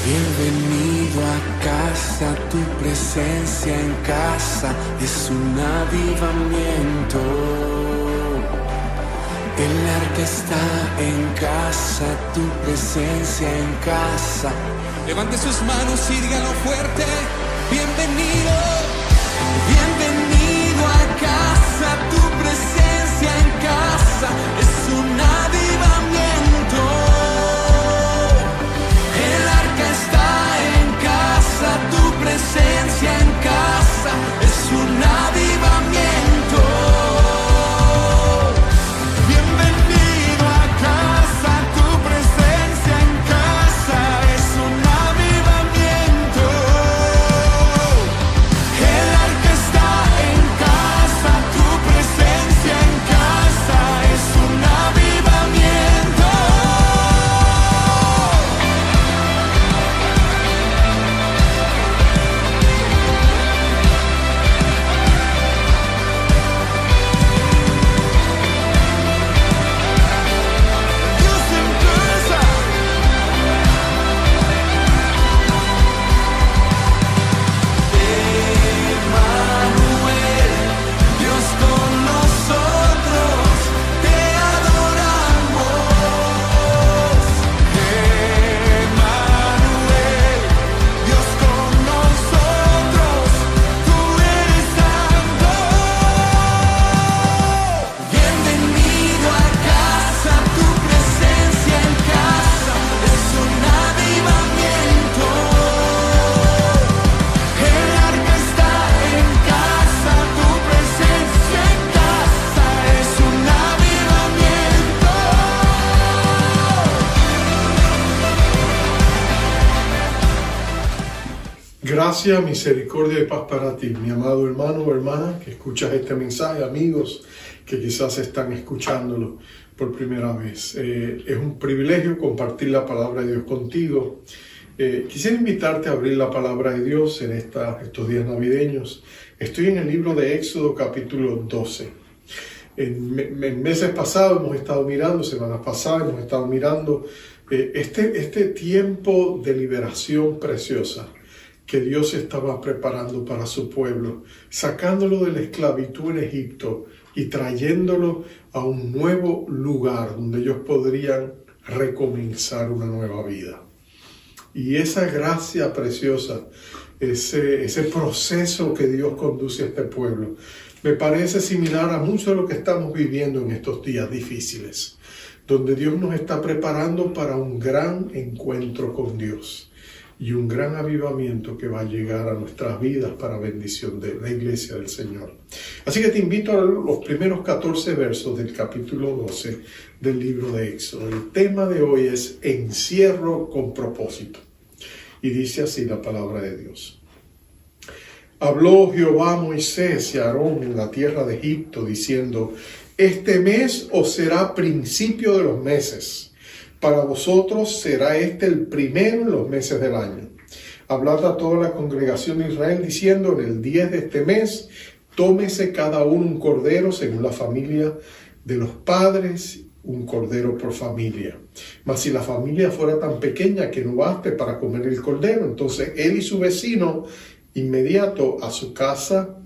Bienvenido a casa, tu presencia en casa es un avivamiento. El arca está en casa, tu presencia en casa. Levante sus manos y dígalo fuerte. Bienvenido, bienvenido a casa, tu presencia en casa es un avivamiento. El arca está en casa, tu presencia en casa es un avivamiento. Bienvenido a casa, tu presencia en casa es un avivamiento. El arca está en casa, tu presencia en casa es un avivamiento. Dios en casa. Emmanuel, Dios con nosotros, te adoramos. Emmanuel, Dios con nosotros, tú eres santo. Bienvenido a casa, tu presencia en casa es un avivamiento. El arca está en casa, tu presencia en casa es un avivamiento. Gracia, misericordia y paz para ti, mi amado hermano o hermana que escuchas este mensaje, amigos que quizás están escuchándolo por primera vez. Es un privilegio compartir la palabra de Dios contigo. Quisiera invitarte a abrir la palabra de Dios en estos días navideños. Estoy en el libro de Éxodo capítulo 12. En meses pasados semanas pasadas hemos estado mirando este tiempo de liberación preciosa que Dios estaba preparando para su pueblo, sacándolo de la esclavitud en Egipto y trayéndolo a un nuevo lugar donde ellos podrían recomenzar una nueva vida. Y esa gracia preciosa, ese proceso que Dios conduce a este pueblo, me parece similar a mucho de lo que estamos viviendo en estos días difíciles, donde Dios nos está preparando para un gran encuentro con Dios y un gran avivamiento que va a llegar a nuestras vidas para bendición de la iglesia del Señor. Así que te invito a los primeros 14 versos del capítulo 12 del libro de Éxodo. El tema de hoy es encierro con propósito. Y dice así la palabra de Dios. Habló Jehová a Moisés y a Aarón en la tierra de Egipto, diciendo: Este mes os será principio de los meses. Para vosotros será este el primero en los meses del año. Hablad a toda la congregación de Israel, diciendo: En el 10 de este mes, tómese cada uno un cordero según la familia de los padres, un cordero por familia. Mas si la familia fuera tan pequeña que no baste para comer el cordero, entonces él y su vecino inmediato a su casa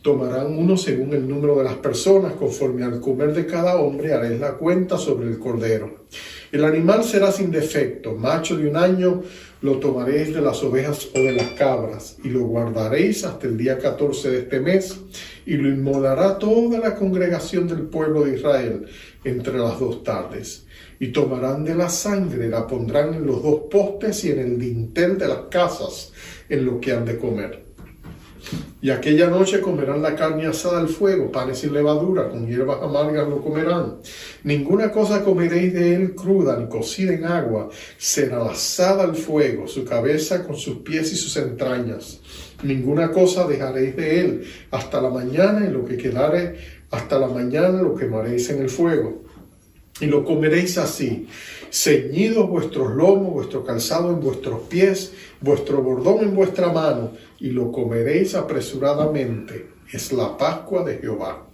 tomarán uno según el número de las personas, conforme al comer de cada hombre haréis la cuenta sobre el cordero. El animal será sin defecto, macho de un año lo tomaréis de las ovejas o de las cabras, y lo guardaréis hasta el día 14 de este mes, y lo inmolará toda la congregación del pueblo de Israel entre las 2 tardes. Y tomarán de la sangre, la pondrán en los 2 postes y en el dintel de las casas, en lo que han de comer. Y aquella noche comerán la carne asada al fuego, panes sin levadura, con hierbas amargas lo comerán. Ninguna cosa comeréis de él cruda, ni cocida en agua, será asada al fuego, su cabeza con sus pies y sus entrañas. Ninguna cosa dejaréis de él hasta la mañana, y lo que quedare hasta la mañana lo quemaréis en el fuego. Y lo comeréis así: ceñidos vuestros lomos, vuestro calzado en vuestros pies, vuestro bordón en vuestra mano, y lo comeréis apresuradamente. Es la Pascua de Jehová.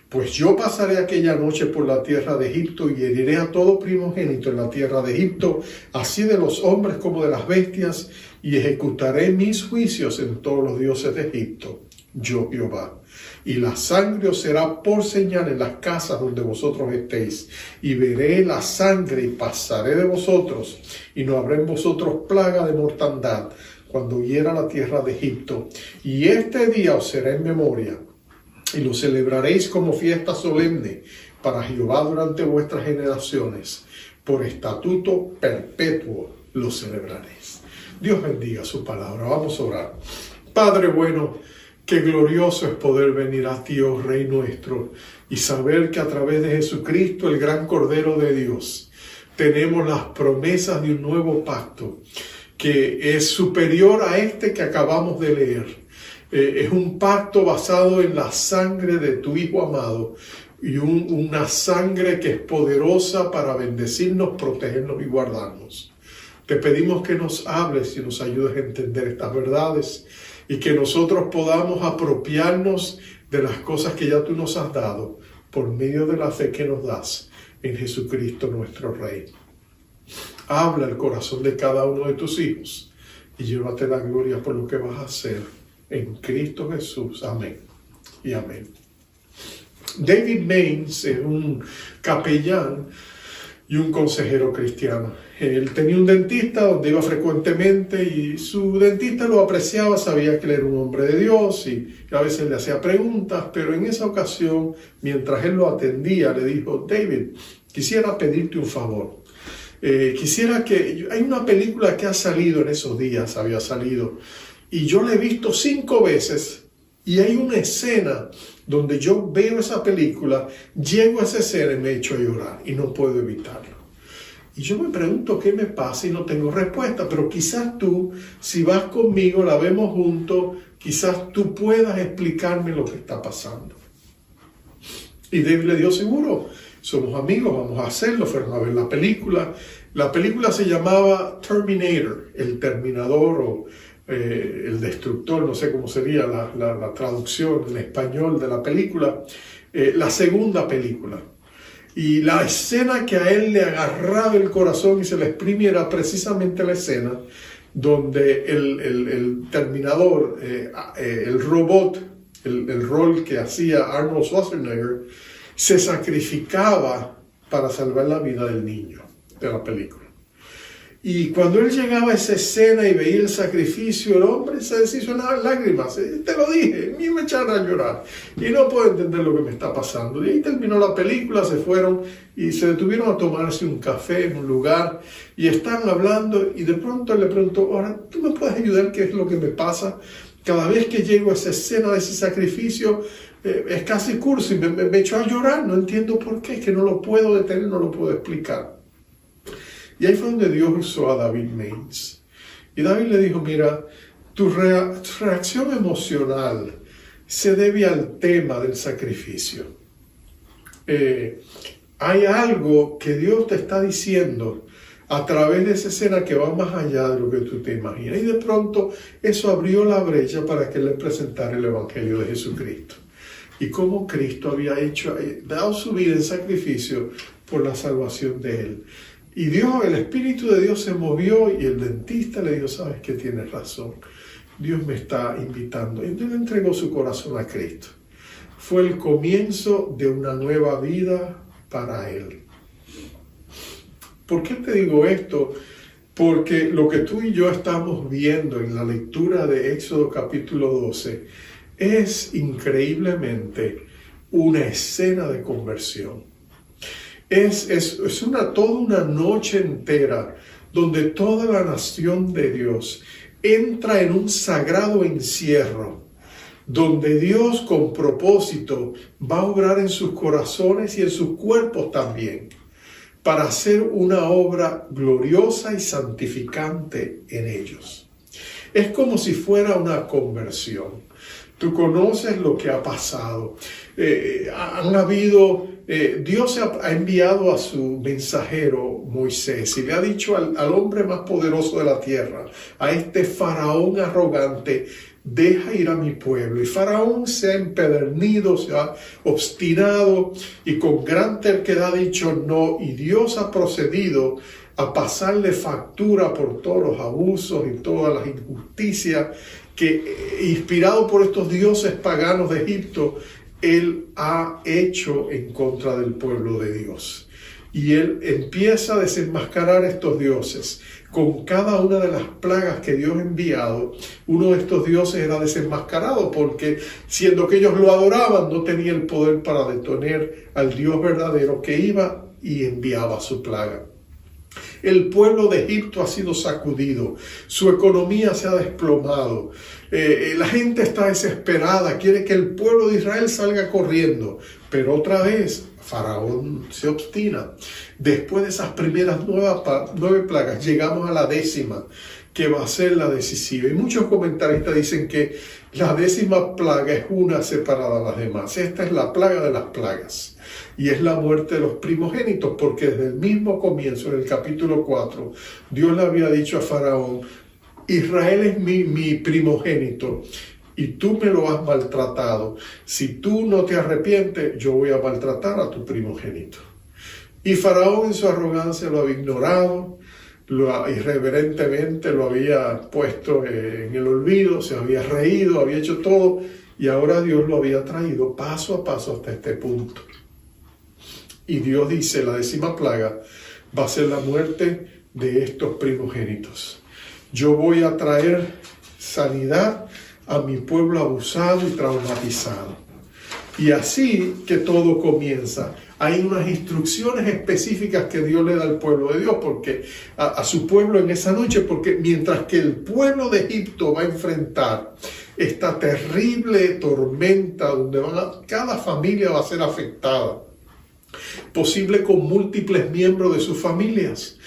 Pues yo pasaré aquella noche por la tierra de Egipto y heriré a todo primogénito en la tierra de Egipto, así de los hombres como de las bestias, y ejecutaré mis juicios en todos los dioses de Egipto, yo Jehová. Y la sangre os será por señal en las casas donde vosotros estéis, y veré la sangre y pasaré de vosotros, y no habrá en vosotros plaga de mortandad cuando hiera la tierra de Egipto. Y este día os será en memoria, y lo celebraréis como fiesta solemne para Jehová durante vuestras generaciones. Por estatuto perpetuo lo celebraréis. Dios bendiga su palabra. Vamos a orar. Padre bueno, qué glorioso es poder venir a ti, oh Rey nuestro, y saber que a través de Jesucristo, el gran Cordero de Dios, tenemos las promesas de un nuevo pacto que es superior a este que acabamos de leer. Es un pacto basado en la sangre de tu Hijo amado y una sangre que es poderosa para bendecirnos, protegernos y guardarnos. Te pedimos que nos hables y nos ayudes a entender estas verdades y que nosotros podamos apropiarnos de las cosas que ya tú nos has dado por medio de la fe que nos das en Jesucristo nuestro Rey. Habla el corazón de cada uno de tus hijos y llévate la gloria por lo que vas a hacer en Cristo Jesús. Amén y amén. David Maines es un capellán y un consejero cristiano. Él tenía un dentista donde iba frecuentemente y su dentista lo apreciaba, sabía que él era un hombre de Dios y a veces le hacía preguntas, pero en esa ocasión, mientras él lo atendía, le dijo: David, quisiera pedirte un favor. Hay una película que ha salido en esos días, había salido, y yo la he visto 5 veces, y hay una escena donde yo veo esa película, llego a esa escena y me echo a llorar, y no puedo evitarlo. Y yo me pregunto qué me pasa y no tengo respuesta, pero quizás tú, si vas conmigo, la vemos juntos, quizás tú puedas explicarme lo que está pasando. Y David le dio seguro. Somos amigos, vamos a hacerlo. Fueron a ver la película. La película se llamaba Terminator, el Terminador o el Destructor, no sé cómo sería la traducción en español de la película. La segunda película. Y la escena que a él le agarraba el corazón y se le exprimía era precisamente la escena donde el Terminador, el robot, el rol que hacía Arnold Schwarzenegger, se sacrificaba para salvar la vida del niño de la película. Y cuando él llegaba a esa escena y veía el sacrificio, el hombre se deshizo en lágrimas. Te lo dije, a mí me echaron a llorar. Y no puedo entender lo que me está pasando. Y ahí terminó la película, se fueron y se detuvieron a tomarse un café en un lugar. Y están hablando y de pronto él le preguntó: ahora, ¿tú me puedes ayudar? ¿Qué es lo que me pasa? Cada vez que llego a esa escena de ese sacrificio, es casi cursi, me echó a llorar, no entiendo por qué, es que no lo puedo detener, no lo puedo explicar. Y ahí fue donde Dios usó a David Maines. Y David le dijo: mira, tu reacción emocional se debe al tema del sacrificio. Hay algo que Dios te está diciendo a través de esa escena que va más allá de lo que tú te imaginas. Y de pronto eso abrió la brecha para que él le presentara el Evangelio de Jesucristo. Y cómo Cristo había dado su vida en sacrificio por la salvación de él. Y Dios, el Espíritu de Dios se movió y el dentista le dijo: sabes que tienes razón, Dios me está invitando. Y entonces le entregó su corazón a Cristo. Fue el comienzo de una nueva vida para él. ¿Por qué te digo esto? Porque lo que tú y yo estamos viendo en la lectura de Éxodo capítulo 12 es increíblemente una escena de conversión. Es toda una noche entera donde toda la nación de Dios entra en un sagrado encierro, donde Dios con propósito va a obrar en sus corazones y en sus cuerpos también, para hacer una obra gloriosa y santificante en ellos. Es como si fuera una conversión. Tú conoces lo que ha pasado. Han habido Dios ha enviado a su mensajero Moisés y le ha dicho al hombre más poderoso de la tierra, a este faraón arrogante, deja ir a mi pueblo. Y Faraón se ha empedernido, se ha obstinado y con gran terquedad ha dicho no. Y Dios ha procedido a pasarle factura por todos los abusos y todas las injusticias que, inspirado por estos dioses paganos de Egipto, Él ha hecho en contra del pueblo de Dios. Y Él empieza a desenmascarar estos dioses. Con cada una de las plagas que Dios ha enviado, uno de estos dioses era desenmascarado porque, siendo que ellos lo adoraban, no tenía el poder para detener al Dios verdadero que iba y enviaba su plaga. El pueblo de Egipto ha sido sacudido, su economía se ha desplomado, la gente está desesperada, quiere que el pueblo de Israel salga corriendo, pero otra vez Faraón se obstina. Después de esas primeras 9 plagas, llegamos a la 10ª, que va a ser la decisiva. Y muchos comentaristas dicen que la 10ª plaga es una separada de las demás. Esta es la plaga de las plagas. Y es la muerte de los primogénitos, porque desde el mismo comienzo, en el capítulo 4, Dios le había dicho a Faraón, Israel es mi primogénito, y tú me lo has maltratado. Si tú no te arrepientes, yo voy a maltratar a tu primogénito. Y Faraón en su arrogancia lo había ignorado, irreverentemente lo había puesto en el olvido, se había reído, había hecho todo, y ahora Dios lo había traído paso a paso hasta este punto. Y Dios dice, la 10ª plaga va a ser la muerte de estos primogénitos. Yo voy a traer sanidad a mi pueblo abusado y traumatizado. Y así que todo comienza. Hay unas instrucciones específicas que Dios le da al pueblo de Dios, porque a su pueblo en esa noche, porque mientras que el pueblo de Egipto va a enfrentar esta terrible tormenta donde cada familia va a ser afectada, posible con múltiples miembros de sus familias.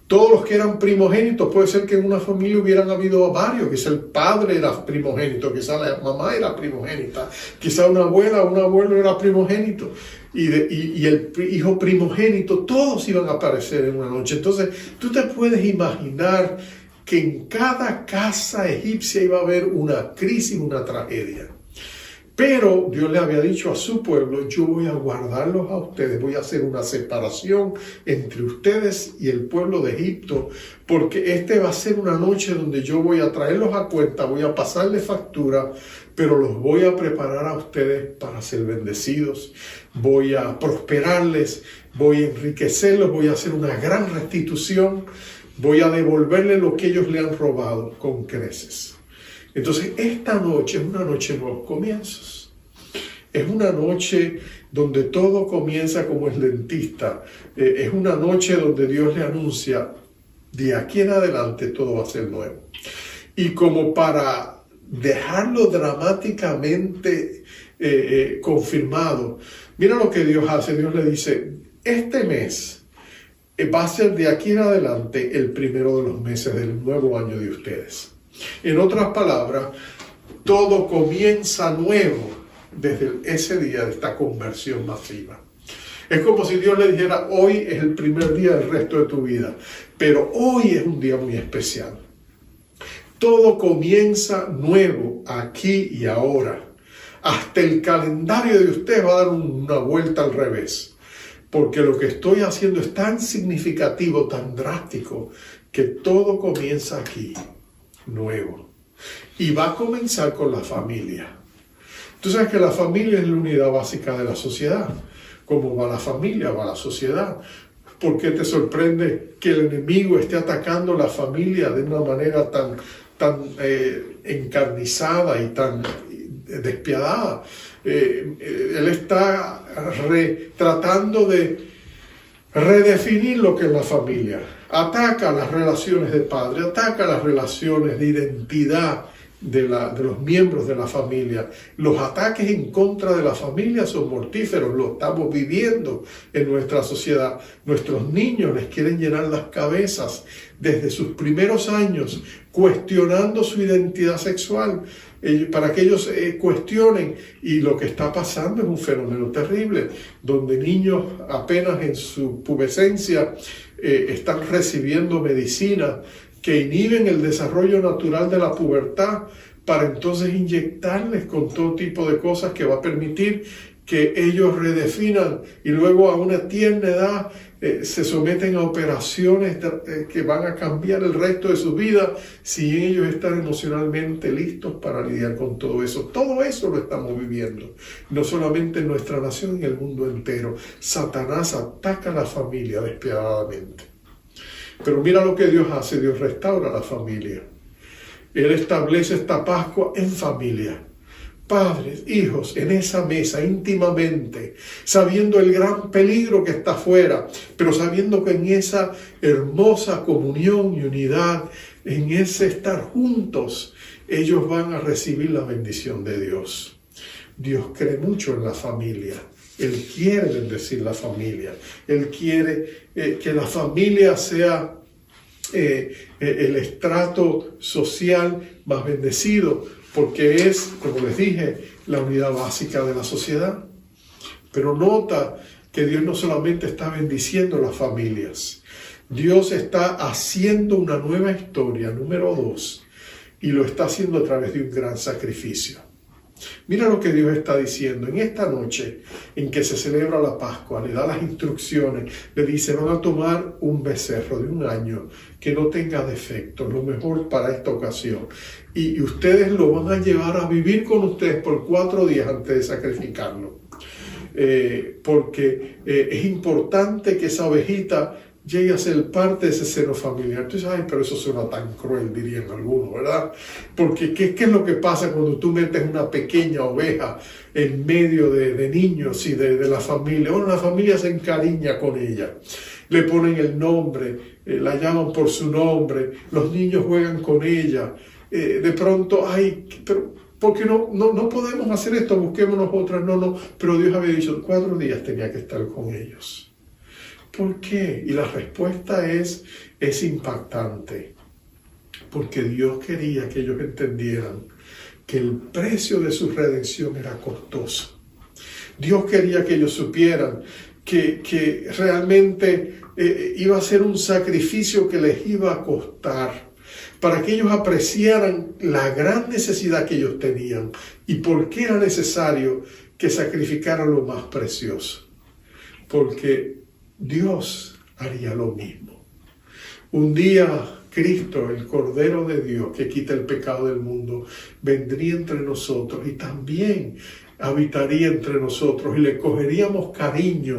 Todos los que eran primogénitos, puede ser que en una familia hubieran habido varios, quizá el padre era primogénito, quizá la mamá era primogénita, quizá una abuela o un abuelo era primogénito, y el hijo primogénito, todos iban a aparecer en una noche. Entonces, tú te puedes imaginar que en cada casa egipcia iba a haber una crisis, una tragedia. Pero Dios le había dicho a su pueblo, yo voy a guardarlos a ustedes, voy a hacer una separación entre ustedes y el pueblo de Egipto, porque este va a ser una noche donde yo voy a traerlos a cuenta, voy a pasarles factura, pero los voy a preparar a ustedes para ser bendecidos, voy a prosperarles, voy a enriquecerlos, voy a hacer una gran restitución, voy a devolverles lo que ellos le han robado con creces. Entonces, esta noche es una noche de nuevos comienzos. Es una noche donde todo comienza como el dentista. Es una noche donde Dios le anuncia, de aquí en adelante todo va a ser nuevo. Y como para dejarlo dramáticamente confirmado, mira lo que Dios hace. Dios le dice, este mes va a ser de aquí en adelante el primero de los meses del nuevo año de ustedes. En otras palabras, todo comienza nuevo desde ese día de esta conversión masiva. Es como si Dios le dijera, hoy es el primer día del resto de tu vida, pero hoy es un día muy especial. Todo comienza nuevo aquí y ahora. Hasta el calendario de usted va a dar una vuelta al revés, porque lo que estoy haciendo es tan significativo, tan drástico, que todo comienza aquí. Nuevo. Y va a comenzar con la familia. Tú sabes que la familia es la unidad básica de la sociedad. Como va la familia, va la sociedad. ¿Por qué te sorprende que el enemigo esté atacando la familia de una manera tan encarnizada y tan despiadada? Él está tratando de redefinir lo que es la familia. Ataca las relaciones de padre, ataca las relaciones de identidad de los miembros de la familia. Los ataques en contra de la familia son mortíferos, lo estamos viviendo en nuestra sociedad. Nuestros niños les quieren llenar las cabezas desde sus primeros años, cuestionando su identidad sexual, para que ellos cuestionen. Y lo que está pasando es un fenómeno terrible, donde niños apenas en su pubescencia están recibiendo medicina que inhiben el desarrollo natural de la pubertad, para entonces inyectarles con todo tipo de cosas que va a permitir que ellos redefinan, y luego a una tierna edad se someten a operaciones que van a cambiar el resto de su vida, si ellos están emocionalmente listos para lidiar con todo eso. Todo eso lo estamos viviendo, no solamente en nuestra nación, en el mundo entero. Satanás ataca a la familia despiadadamente. Pero mira lo que Dios hace. Dios restaura la familia. Él establece esta Pascua en familia. Padres, hijos, en esa mesa íntimamente, sabiendo el gran peligro que está afuera, pero sabiendo que en esa hermosa comunión y unidad, en ese estar juntos, ellos van a recibir la bendición de Dios. Dios cree mucho en la familia. Él quiere bendecir la familia. Él quiere que la familia sea el estrato social más bendecido, porque es, como les dije, la unidad básica de la sociedad. Pero nota que Dios no solamente está bendiciendo las familias, Dios está haciendo una nueva historia, número 2, y lo está haciendo a través de un gran sacrificio. Mira lo que Dios está diciendo. En esta noche en que se celebra la Pascua, le da las instrucciones, le dice: van a tomar un becerro de 1 año que no tenga defecto, lo mejor para esta ocasión, y ustedes lo van a llevar a vivir con ustedes por 4 días antes de sacrificarlo, porque es importante que esa ovejita llegue a ser parte de ese seno familiar. Entonces, pero eso suena tan cruel, dirían algunos, ¿verdad? Porque ¿qué es lo que pasa cuando tú metes una pequeña oveja en medio de niños y de la familia? Bueno, la familia se encariña con ella, le ponen el nombre, la llaman por su nombre, los niños juegan con ella. De pronto, pero ¿por qué no podemos hacer esto? Busquémonos otras. No, pero Dios había dicho 4 días tenía que estar con ellos. ¿Por qué? Y la respuesta es impactante. Porque Dios quería que ellos entendieran que el precio de su redención era costoso. Dios quería que ellos supieran que realmente iba a ser un sacrificio que les iba a costar, para que ellos apreciaran la gran necesidad que ellos tenían y por qué era necesario que sacrificaran lo más precioso. Porque Dios haría lo mismo. Un día Cristo, el Cordero de Dios que quita el pecado del mundo, vendría entre nosotros y también habitaría entre nosotros, y le cogeríamos cariño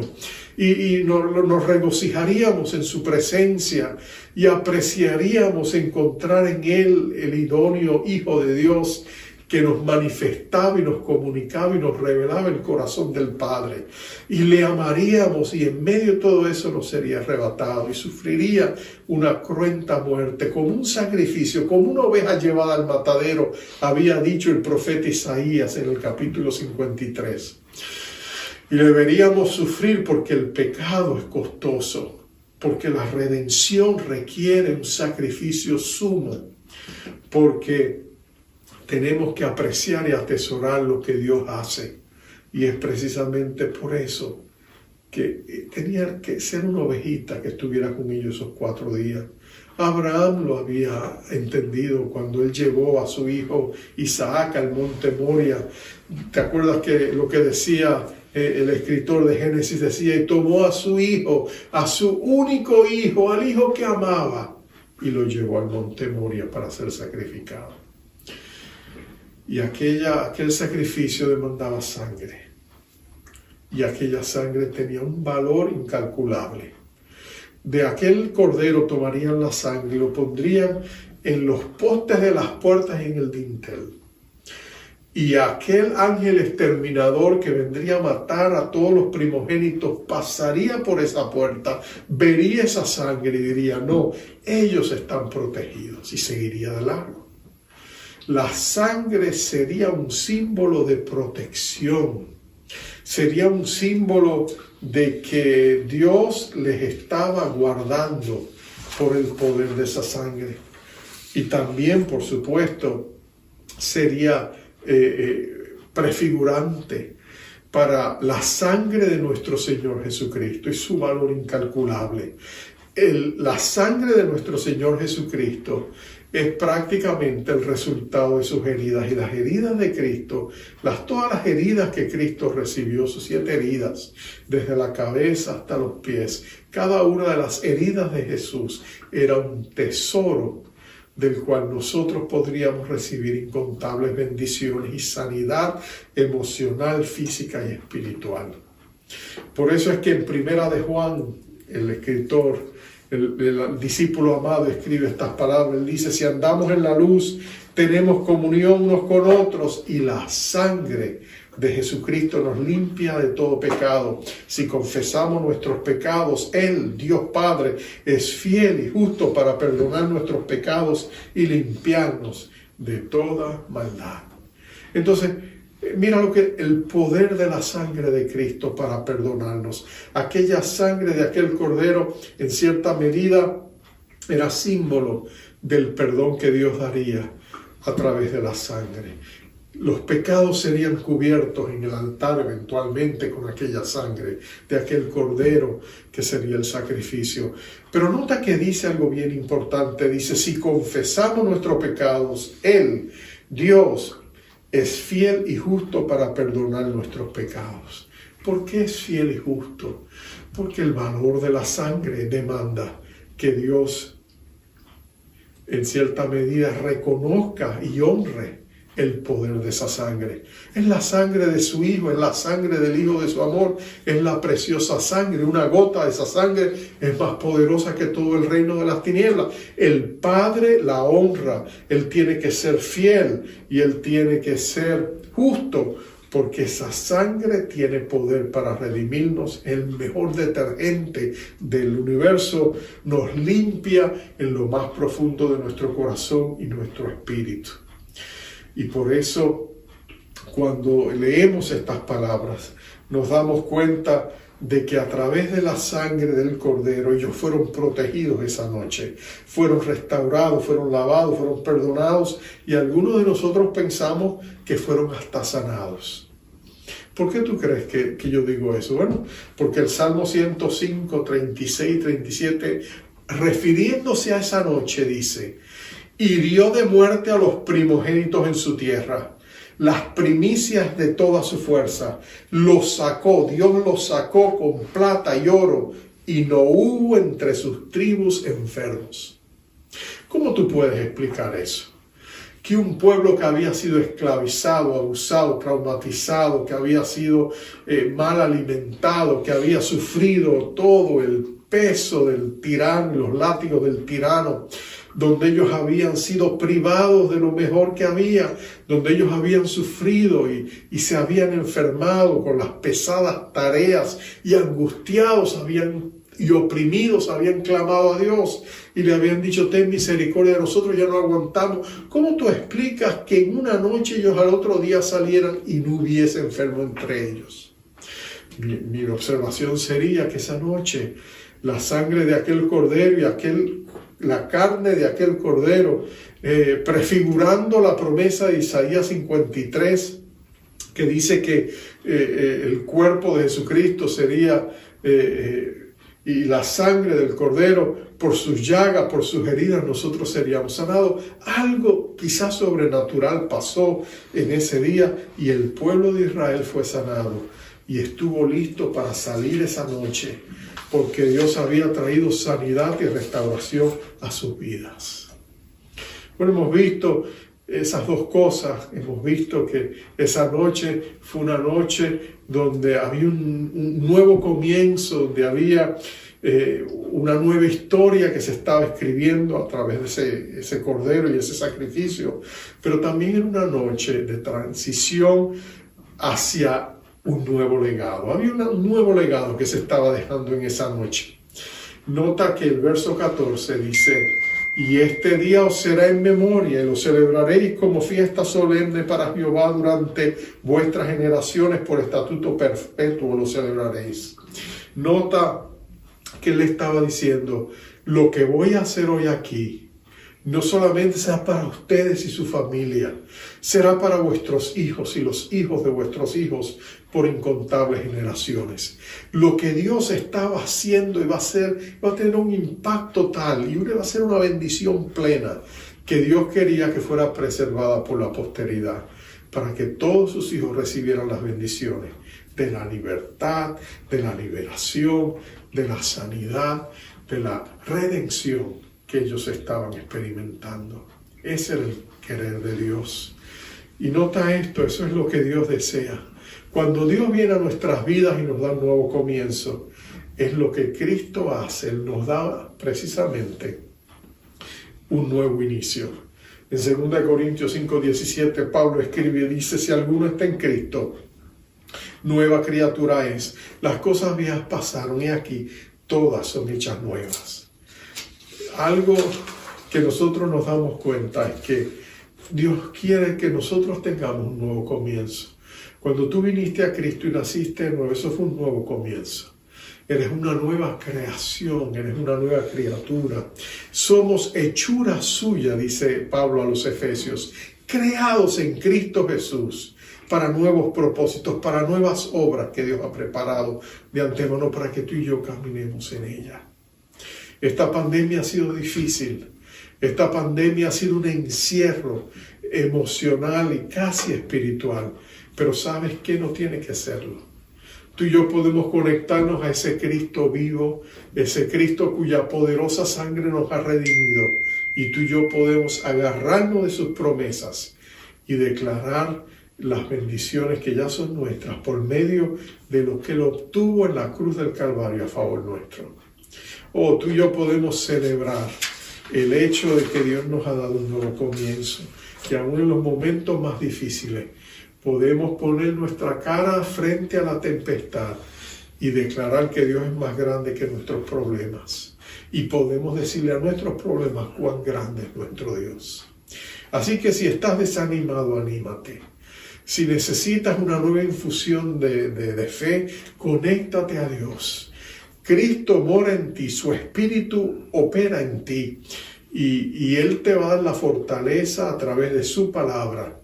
y nos regocijaríamos en su presencia y apreciaríamos encontrar en Él el idóneo Hijo de Dios, que nos manifestaba y nos comunicaba y nos revelaba el corazón del Padre. Y le amaríamos, y en medio de todo eso nos sería arrebatado y sufriría una cruenta muerte, como un sacrificio, como una oveja llevada al matadero, había dicho el profeta Isaías en el capítulo 53. Y le veríamos sufrir porque el pecado es costoso, porque la redención requiere un sacrificio sumo, porque tenemos que apreciar y atesorar lo que Dios hace. Y es precisamente por eso que tenía que ser una ovejita que estuviera con ellos esos 4 días. Abraham lo había entendido cuando él llevó a su hijo Isaac al monte Moria. ¿Te acuerdas que lo que decía el escritor de Génesis? Decía: y tomó a su hijo, a su único hijo, al hijo que amaba, y lo llevó al monte Moria para ser sacrificado. Y aquel sacrificio demandaba sangre. Y aquella sangre tenía un valor incalculable. De aquel cordero tomarían la sangre y lo pondrían en los postes de las puertas y en el dintel. Y aquel ángel exterminador que vendría a matar a todos los primogénitos pasaría por esa puerta, vería esa sangre y diría: no, ellos están protegidos, y seguiría de largo. la sangre sería un símbolo de protección, sería un símbolo de que Dios les estaba guardando por el poder de esa sangre. Y también, por supuesto, sería prefigurante para la sangre de nuestro Señor Jesucristo y su valor incalculable. La sangre de nuestro Señor Jesucristo es prácticamente el resultado de sus heridas, y las heridas de Cristo, todas las heridas que Cristo recibió, sus 7 heridas, desde la cabeza hasta los pies, cada una de las heridas de Jesús era un tesoro del cual nosotros podríamos recibir incontables bendiciones y sanidad emocional, física y espiritual. Por eso es que en Primera de Juan, el escritor, el discípulo amado, escribe estas palabras. Él dice: si andamos en la luz, tenemos comunión unos con otros, y la sangre de Jesucristo nos limpia de todo pecado. Si confesamos nuestros pecados, Él, Dios Padre, es fiel y justo para perdonar nuestros pecados y limpiarnos de toda maldad. Entonces, mira el poder de la sangre de Cristo para perdonarnos. Aquella sangre de aquel cordero, en cierta medida, era símbolo del perdón que Dios daría a través de la sangre. Los pecados serían cubiertos en el altar eventualmente con aquella sangre de aquel cordero que sería el sacrificio. Pero nota que dice algo bien importante. Dice: si confesamos nuestros pecados, Él, Dios, es fiel y justo para perdonar nuestros pecados. ¿Por qué es fiel y justo? Porque el valor de la sangre demanda que Dios, en cierta medida, reconozca y honre el poder de esa sangre. Es la sangre de su Hijo, es la sangre del Hijo de su amor, es la preciosa sangre. Una gota de esa sangre es más poderosa que todo el reino de las tinieblas. El Padre la honra, Él tiene que ser fiel y Él tiene que ser justo, porque esa sangre tiene poder para redimirnos. El mejor detergente del universo nos limpia en lo más profundo de nuestro corazón y nuestro espíritu. Y por eso, cuando leemos estas palabras, nos damos cuenta de que a través de la sangre del Cordero ellos fueron protegidos esa noche, fueron restaurados, fueron lavados, fueron perdonados, y algunos de nosotros pensamos que fueron hasta sanados. ¿Por qué tú crees que yo digo eso? Bueno, porque el Salmo 105, 36, 37, refiriéndose a esa noche, dice: hirió de muerte a los primogénitos en su tierra, las primicias de toda su fuerza. Los sacó, Dios los sacó con plata y oro, y no hubo entre sus tribus enfermos. ¿Cómo tú puedes explicar eso? Que un pueblo que había sido esclavizado, abusado, traumatizado, que había sido mal alimentado, que había sufrido todo el peso del tirano, los látigos del tirano, donde ellos habían sido privados de lo mejor que había, donde ellos habían sufrido y se habían enfermado con las pesadas tareas, y angustiados y oprimidos habían clamado a Dios y le habían dicho: ten misericordia de nosotros, ya no aguantamos. ¿Cómo tú explicas que en una noche ellos al otro día salieran y no hubiese enfermo entre ellos? Mi observación sería que esa noche la sangre de aquel cordero y la carne de aquel cordero, prefigurando la promesa de Isaías 53, que dice que el cuerpo de Jesucristo sería, y la sangre del cordero, por sus llagas, por sus heridas, nosotros seríamos sanados. Algo quizás sobrenatural pasó en ese día, y el pueblo de Israel fue sanado y estuvo listo para salir esa noche, porque Dios había traído sanidad y restauración a sus vidas. Bueno, hemos visto esas dos cosas. Hemos visto que esa noche fue una noche donde había un nuevo comienzo, donde había una nueva historia que se estaba escribiendo a través de ese cordero y ese sacrificio, pero también era una noche de transición hacia un nuevo legado. Había un nuevo legado que se estaba dejando en esa noche. Nota que el verso 14 dice: Y este día os será en memoria, y lo celebraréis como fiesta solemne para Jehová durante vuestras generaciones, por estatuto perpetuo lo celebraréis. Nota que él estaba diciendo, lo que voy a hacer hoy aquí, no solamente será para ustedes y su familia, será para vuestros hijos y los hijos de vuestros hijos por incontables generaciones. Lo que Dios estaba haciendo iba a tener un impacto tal y va a ser una bendición plena que Dios quería que fuera preservada por la posteridad, para que todos sus hijos recibieran las bendiciones de la libertad, de la liberación, de la sanidad, de la redención que ellos estaban experimentando. Ese era el querer de Dios. Y nota esto, eso es lo que Dios desea. Cuando Dios viene a nuestras vidas y nos da un nuevo comienzo, es lo que Cristo hace. Él nos da precisamente un nuevo inicio. En 2 Corintios 5:17, Pablo escribe y dice, si alguno está en Cristo, nueva criatura es. Las cosas viejas pasaron y aquí todas son hechas nuevas. Algo que nosotros nos damos cuenta es que Dios quiere que nosotros tengamos un nuevo comienzo. Cuando tú viniste a Cristo y naciste de nuevo, eso fue un nuevo comienzo. Eres una nueva creación, eres una nueva criatura. Somos hechura suya, dice Pablo a los Efesios, creados en Cristo Jesús para nuevos propósitos, para nuevas obras que Dios ha preparado de antemano para que tú y yo caminemos en ella. Esta pandemia ha sido difícil. Esta pandemia ha sido un encierro emocional y casi espiritual. Pero ¿sabes qué? No tiene que serlo. Tú y yo podemos conectarnos a ese Cristo vivo, ese Cristo cuya poderosa sangre nos ha redimido. Y tú y yo podemos agarrarnos de sus promesas y declarar las bendiciones que ya son nuestras por medio de lo que Él obtuvo en la cruz del Calvario a favor nuestro. Tú y yo podemos celebrar el hecho de que Dios nos ha dado un nuevo comienzo, que aún en los momentos más difíciles podemos poner nuestra cara frente a la tempestad y declarar que Dios es más grande que nuestros problemas. Y podemos decirle a nuestros problemas cuán grande es nuestro Dios. Así que si estás desanimado, anímate. Si necesitas una nueva infusión de fe, conéctate a Dios. Cristo mora en ti, su Espíritu opera en ti y Él te va a dar la fortaleza a través de su palabra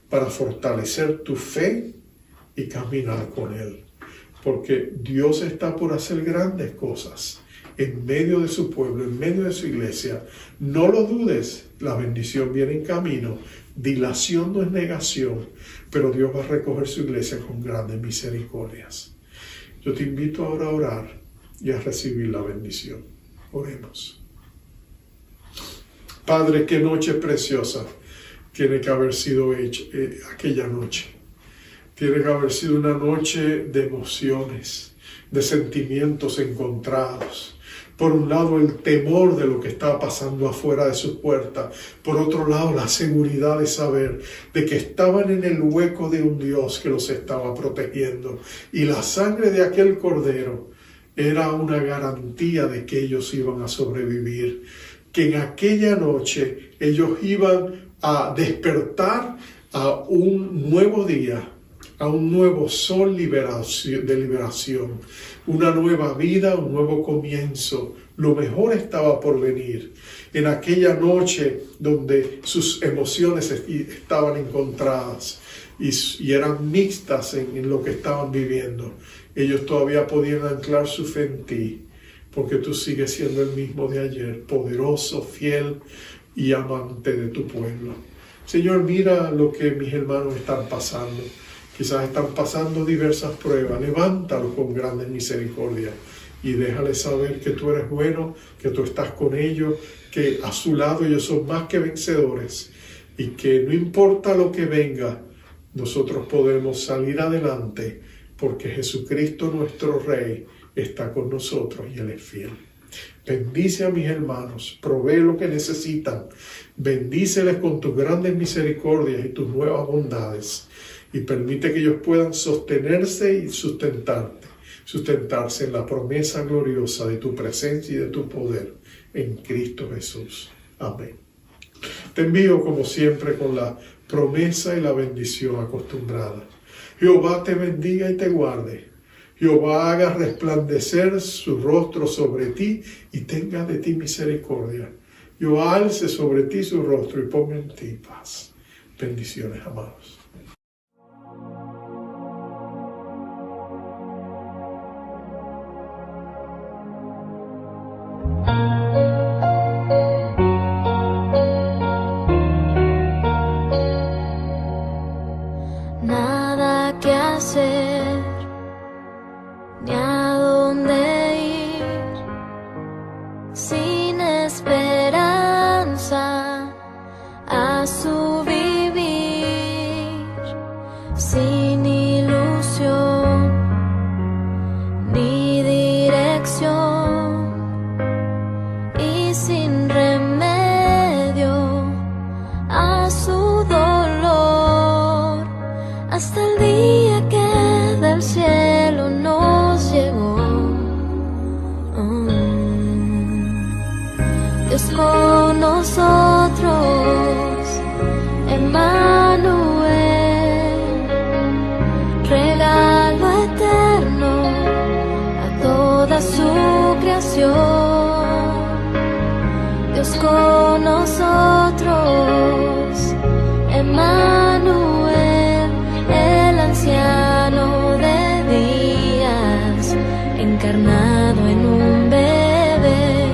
para fortalecer tu fe y caminar con Él. Porque Dios está por hacer grandes cosas en medio de su pueblo, en medio de su iglesia. No lo dudes, la bendición viene en camino. Dilación no es negación, pero Dios va a recoger su iglesia con grandes misericordias. Yo te invito ahora a orar y a recibir la bendición. Oremos. Padre, qué noche preciosa tiene que haber sido aquella noche. Tiene que haber sido una noche de emociones, de sentimientos encontrados. Por un lado, el temor de lo que estaba pasando afuera de sus puertas. Por otro lado, la seguridad de saber de que estaban en el hueco de un Dios que los estaba protegiendo. Y la sangre de aquel cordero era una garantía de que ellos iban a sobrevivir. Que en aquella noche ellos iban a despertar a un nuevo día, a un nuevo sol de liberación, una nueva vida, un nuevo comienzo. Lo mejor estaba por venir. En aquella noche donde sus emociones estaban encontradas y eran mixtas en lo que estaban viviendo, ellos todavía podían anclar su fe en ti, porque tú sigues siendo el mismo de ayer, poderoso, fiel y amante de tu pueblo. Señor, mira lo que mis hermanos están pasando. Quizás están pasando diversas pruebas. Levántalos con grandes misericordias y déjales saber que tú eres bueno, que tú estás con ellos, que a su lado ellos son más que vencedores y que no importa lo que venga, nosotros podemos salir adelante porque Jesucristo nuestro Rey está con nosotros y Él es fiel. Bendice a mis hermanos, provee lo que necesitan, bendíceles con tus grandes misericordias y tus nuevas bondades y permite que ellos puedan sostenerse y sustentarse en la promesa gloriosa de tu presencia y de tu poder en Cristo Jesús. Amén. Te envío como siempre con la promesa y la bendición acostumbrada. Jehová te bendiga y te guarde. Jehová haga resplandecer su rostro sobre ti y tenga de ti misericordia. Jehová alce sobre ti su rostro y ponga en ti paz. Bendiciones, amados. Nada que hacer, ni a dónde ir, sin esperanza a su vivir, sin ilusión ni dirección y sin remedio a su dolor, hasta el día que del cielo nos llegó. Dios con nosotros, Emmanuel, regalo eterno a toda su creación. Dios con nosotros, Emmanuel, el anciano de días, encarnado en un bebé,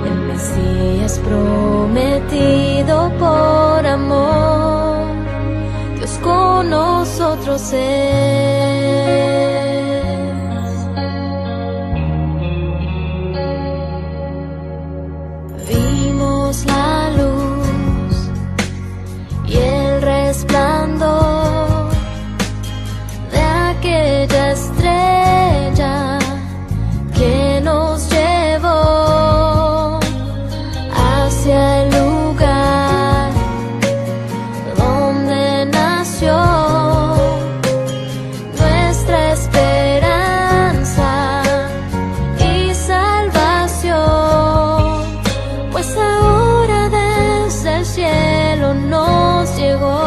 el Mesías prometido por amor. Dios con nosotros es. Vimos la luz y el resplandor de aquella estrella que nos llevó hacia el lugar donde nació nuestra esperanza y salvación, pues ahora desde el cielo nos llegó.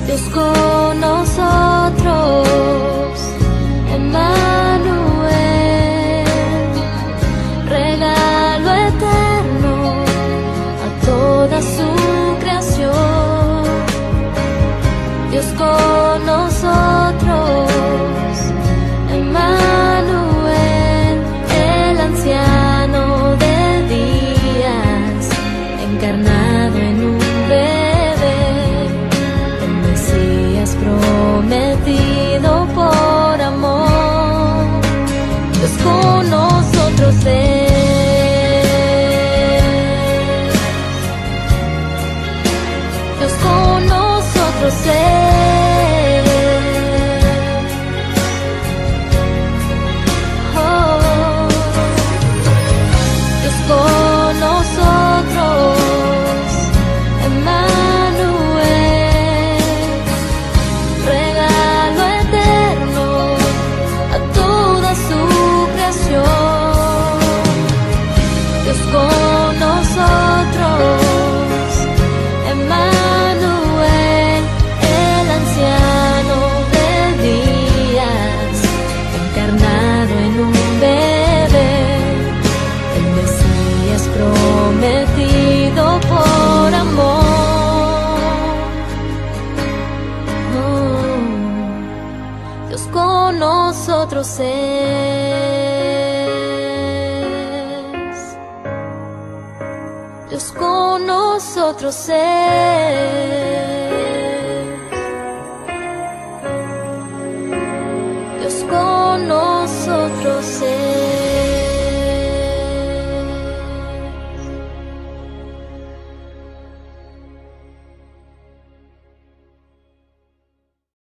Dios con nosotros, Emmanuel, regalo eterno a toda su creación. Dios con nosotros, Emmanuel, el anciano de días, encarnado en un bebé, el Mesías prometido por amor. Dios con nosotros es. Dios con nosotros es. Oh, Dios con nosotros, Emmanuel, regalo eterno a toda su creación. Dios con nosotros, Emmanuel, el anciano de días, encarnado en un bebé, el Mesías prometido por amor. Dios con nosotros es. Dios con nosotros es.